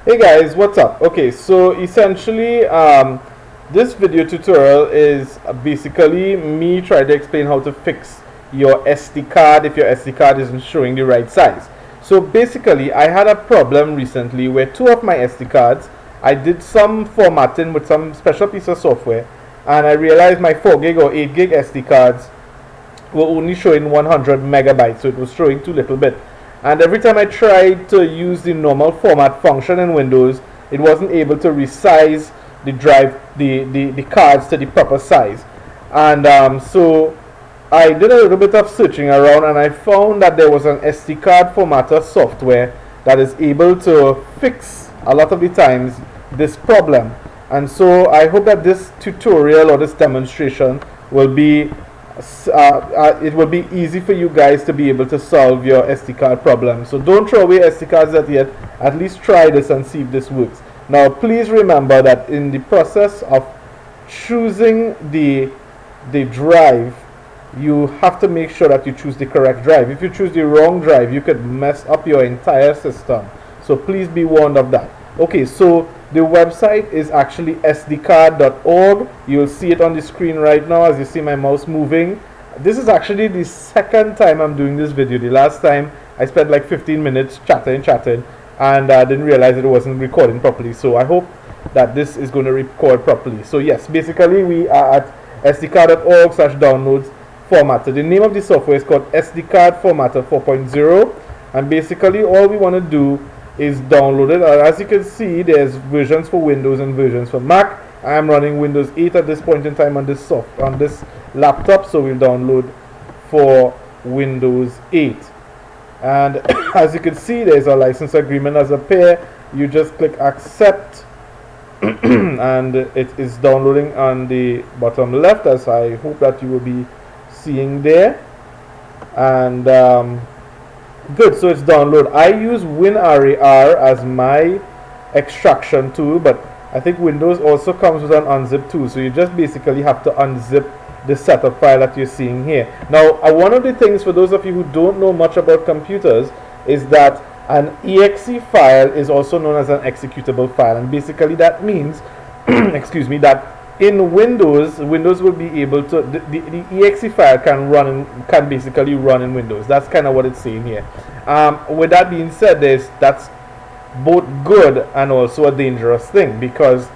Hey guys, what's up? Okay, so essentially, this video tutorial is basically me trying to explain how to fix your SD card if your SD card isn't showing the right size. So basically, I had a problem recently where two of my SD cards, I did some formatting with some special piece of software, and I realized my 4 gig or 8 gig SD cards were only showing 100 megabytes, so it was showing too little bit. And every time I tried to use the normal format function in Windows, it wasn't able to resize the drive, the cards to the proper size. And so I did a little bit of searching around, and I found that there was an SD card formatter software that is able to fix a lot of the times this problem. And so I hope that this tutorial or this demonstration will be it will be easy for you guys to be able to solve your SD card problem. So don't throw away SD cards yet. At least try this and see if this works. Now please remember that in the process of choosing the drive, you have to make sure that you choose the correct drive. If you choose the wrong drive, you could mess up your entire system. So please be warned of that. Okay, so the website is actually sdcard.org. You'll see it on the screen right now as you see my mouse moving. This is actually the second time I'm doing this video. The last time I spent like 15 minutes chatting and didn't realize it wasn't recording properly. So I hope that this is going to record properly. So yes, basically we are at sdcard.org/downloads formatter. The name of the software is called SD Card Formatter 4.0, and basically all we want to do is download it. As you can see, there's versions for Windows and versions for Mac. I am running Windows 8 at this point in time on this laptop, so we'll download for Windows 8. And as you can see, there's a license agreement as a pair. You just click accept and it is downloading on the bottom left, as I hope that you will be seeing there. And good, so it's download. I use WinRAR as my extraction tool, but I think Windows also comes with an unzip tool, so you just basically have to unzip the setup file that you're seeing here. Now, one of the things for those of you who don't know much about computers is that an exe file is also known as an executable file, and basically that means excuse me, that in Windows will be able to the exe file can basically run in Windows. That's kind of what it's saying here. With that being said, that's both good and also a dangerous thing, because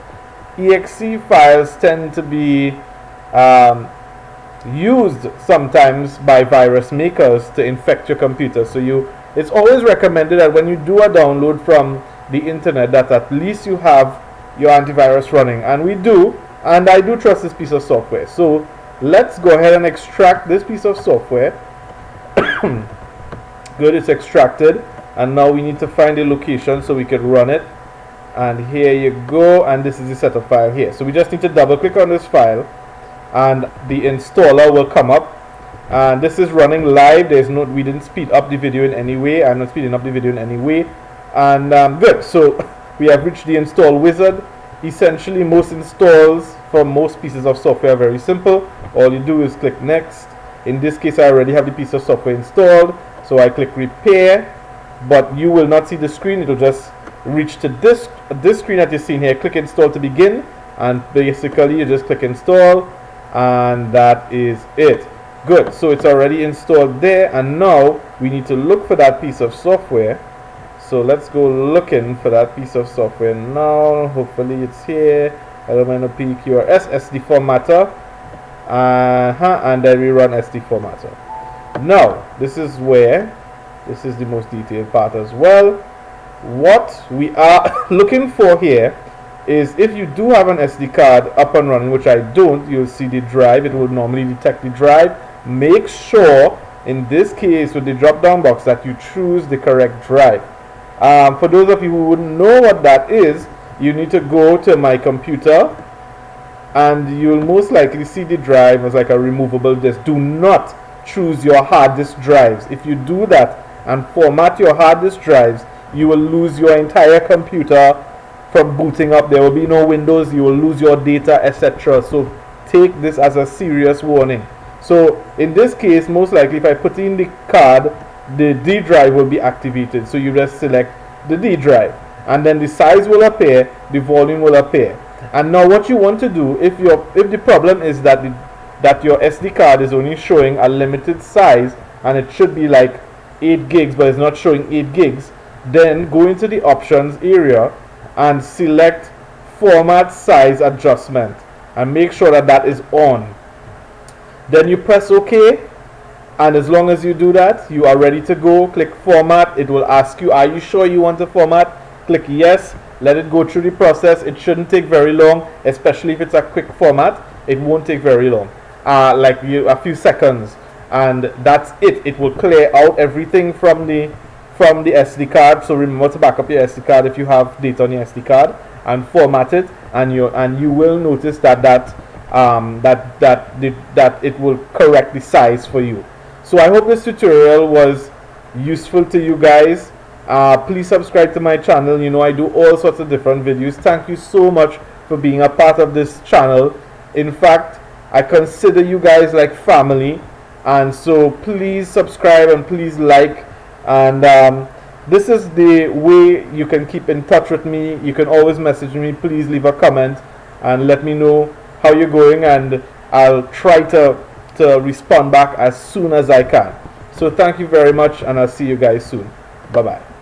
exe files tend to be used sometimes by virus makers to infect your computer. So it's always recommended that when you do a download from the internet, that at least you have your antivirus running, and we do. And I do trust this piece of software. So let's go ahead and extract this piece of software. Good, it's extracted. And now we need to find the location so we can run it. And here you go. And this is the setup file here. So we just need to double click on this file, and the installer will come up. And this is running live. We didn't speed up the video in any way. I'm not speeding up the video in any way. And good. So we have reached the install wizard. Essentially, most installs for most pieces of software are very simple. All you do is click next. In this case, I already have the piece of software installed, so I click repair, but you will not see the screen. It will just reach to this screen that you're seeing here. Click install to begin, and basically you just click install, and that is it. Good, so it's already installed there, and now we need to look for that piece of software. So let's go looking for that piece of software now. Hopefully it's here. Element PQRS SD formatter. And then we run SD formatter. Now this is the most detailed part as well. What we are looking for here is, if you do have an SD card up and running, which I don't, you'll see the drive. It will normally detect the drive. Make sure in this case with the drop down box that you choose the correct drive. For those of you who wouldn't know what that is, you need to go to my computer, and you'll most likely see the drive as like a removable disk. Do not choose your hard disk drives. If you do that and format your hard disk drives, you will lose your entire computer from booting up. There will be no Windows, you will lose your data, etc. So take this as a serious warning. So in this case, most likely if I put in the card, the D drive will be activated. So you just select the D drive. and then the size will appear, the volume will appear. And now what you want to do, if the problem is that your SD card is only showing a limited size and it should be like 8 gigs but it's not showing 8 gigs, then go into the options area and select format size adjustment and make sure that that is on. Then you press OK, and as long as you do that, you are ready to go. Click format. It will ask you, are you sure you want to format? Click yes. Let it go through the process. It shouldn't take very long, especially if it's a quick format. It won't take very long, like a few seconds, and that's it. It will clear out everything from the SD card. So remember to back up your SD card if you have data on your SD card and format it, and you will notice that it will correct the size for you. So I hope this tutorial was useful to you guys. Please subscribe to my channel. You know, I do all sorts of different videos. Thank you so much for being a part of this channel. In fact, I consider you guys like family, and so please subscribe and please like. And this is the way you can keep in touch with me. You can always message me. Please leave a comment and let me know how you're going, and I'll try to respond back as soon as I can. So thank you very much, and I'll see you guys soon. Bye bye.